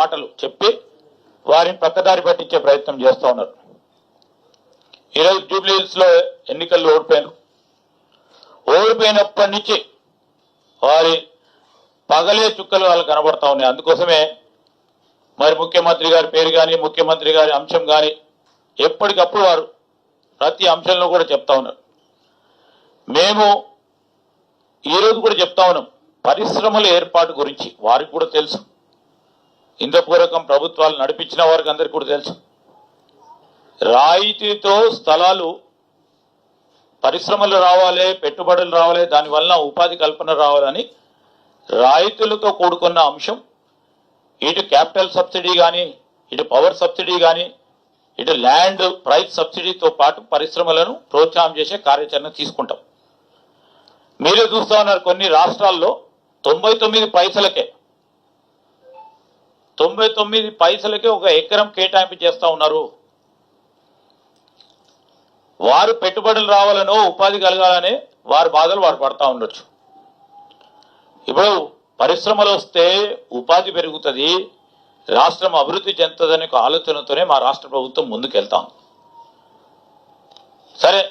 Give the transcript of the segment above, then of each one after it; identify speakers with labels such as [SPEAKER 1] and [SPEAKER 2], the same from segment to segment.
[SPEAKER 1] మాటలు చెప్పి వారిని పక్కదారి పట్టించే ప్రయత్నం చేస్తూ ఉన్నారు. ఈరోజు జూబ్లీ హిల్స్ లో ఎన్నికల్లో ఓడిపోయినప్పటి నుంచి వారి పగలే చుక్కలు వాళ్ళు కనబడతా ఉన్నాయి. అందుకోసమే మరి ముఖ్యమంత్రి గారి పేరు కానీ ముఖ్యమంత్రి గారి అంశం కానీ ఎప్పటికప్పుడు వారు ప్రతి అంశంలో కూడా చెప్తా ఉన్నారు. మేము ఈరోజు కూడా చెప్తా ఉన్నాం, పరిశ్రమల ఏర్పాటు గురించి వారికి కూడా తెలుసు. ఇంద్రపూర్వకం ప్రభుత్వాలు నడిపించిన వారికి అందరికీ కూడా తెలుసు. రాయితీతో స్థలాలు పరిశ్రమలు రావాలి, పెట్టుబడులు రావాలి, దానివల్ల ఉపాధి కల్పన రావాలని రాయితీలతో కూడుకున్న అంశం. ఇటు క్యాపిటల్ సబ్సిడీ కానీ, ఇటు పవర్ సబ్సిడీ కానీ, ఇటు ల్యాండ్ ప్రైస్ సబ్సిడీతో పాటు పరిశ్రమలను ప్రోత్సాహం చేసే కార్యాచరణ తీసుకుంటాం. మీరే చూస్తా ఉన్నారు, కొన్ని రాష్ట్రాల్లో 99 పైసలకే ఒక ఎకరం కేటాయింపు చేస్తా ఉన్నారు. వారు పెట్టుబడులు రావాలనో ఉపాధి కలగాలనే వారి బాధలు వారు పడతా ఉండొచ్చు. ఇప్పుడు పరిశ్రమలు వస్తే ఉపాధి పెరుగుతుంది, రాష్ట్రం అభివృద్ధి చెందుతుందనే ఒక ఆలోచనతోనే మా రాష్ట్ర ప్రభుత్వం ముందుకెళ్తాం. సరే,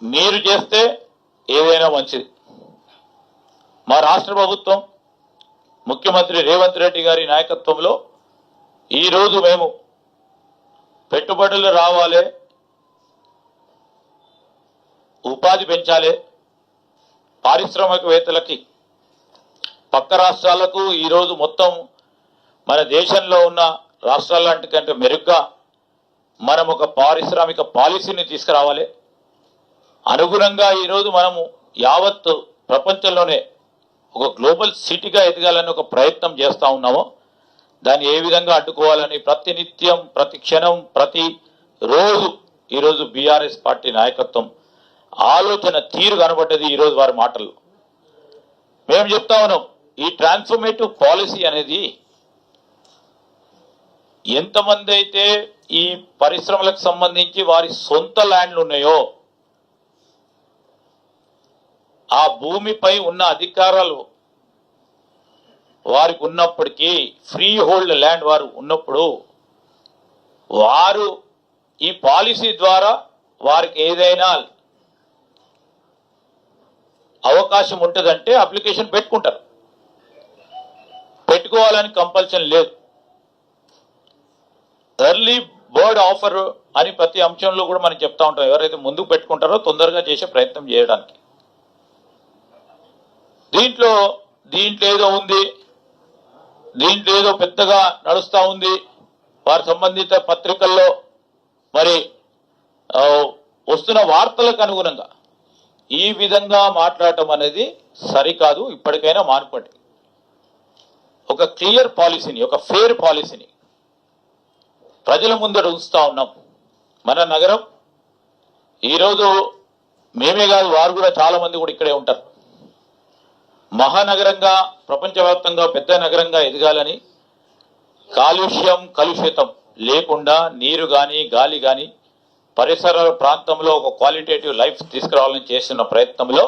[SPEAKER 1] మీరు చేస్తే ఏదైనా మంచిది. మా రాష్ట్ర ప్రభుత్వం ముఖ్యమంత్రి రేవంత్ రెడ్డి గారి నాయకత్వంలో ఈరోజు మేము పెట్టుబడులు రావాలి, ఉపాధి పెంచాలి, పారిశ్రామికవేత్తలకి పక్క రాష్ట్రాలకు ఈరోజు మొత్తం మన దేశంలో ఉన్న రాష్ట్రాలంటి కంటే మెరుగ్గా మనం ఒక పారిశ్రామిక పాలసీని తీసుకురావాలి. అనుగుణంగా ఈరోజు మనము యావత్ ప్రపంచంలోనే ఒక గ్లోబల్ సిటీగా ఎదగాలని ఒక ప్రయత్నం చేస్తూ ఉన్నామో దాన్ని ఏ విధంగా అడ్డుకోవాలని ప్రతినిత్యం, ప్రతి క్షణం, ప్రతి రోజు ఈరోజు బీఆర్ఎస్ పార్టీ నాయకత్వం ఆలోచన తీరు కనబడ్డది ఈరోజు వారి మాటల్లో. మేము చెప్తా ఉన్నాం, ఈ ట్రాన్స్ఫర్మేటివ్ పాలసీ అనేది ఎంతమంది అయితే ఈ పరిశ్రమలకు సంబంధించి వారి సొంత ల్యాండ్లు ఉన్నాయో ఆ భూమిపై ఉన్న అధికారాలు వారికి ఉన్నప్పటికీ, ఫ్రీ హోల్డ్ ల్యాండ్ వారు ఉన్నప్పుడు వారు ఈ పాలసీ ద్వారా వారికి ఏదైనా అవకాశం ఉంటుందంటే అప్లికేషన్ పెట్టుకుంటారు. పెట్టుకోవాలని కంపల్షన్ లేదు. ఎర్లీ బర్డ్ ఆఫర్ అని ప్రతి అంశంలో కూడా మనం చెప్తా ఉంటాం. ఎవరైతే ముందుకు పెట్టుకుంటారో తొందరగా చేసే ప్రయత్నం చేయడానికి. దీంట్లో ఏదో ఉంది, దీంట్లో ఏదో పెద్దగా నడుస్తూ ఉంది, వారి సంబంధిత పత్రికల్లో మరి వస్తున్న వార్తలకు అనుగుణంగా ఈ విధంగా మాట్లాడటం అనేది సరికాదు. ఇప్పటికైనా మానుకోండి. ఒక క్లియర్ పాలసీని, ఒక ఫెయిర్ పాలసీని ప్రజల ముందర ఉంచుతా ఉన్నాం. మన నగరం ఈరోజు మేమే కాదు, వారు కూడా చాలా మంది కూడా ఇక్కడే ఉంటారు. మహానగరంగా, ప్రపంచవ్యాప్తంగా పెద్ద నగరంగా ఎదగాలని, కలుషితం లేకుండా నీరు కానీ, గాలి కానీ, పరిసర ప్రాంతంలో ఒక క్వాలిటేటివ్ లైఫ్ తీసుకురావాలని చేస్తున్న ప్రయత్నంలో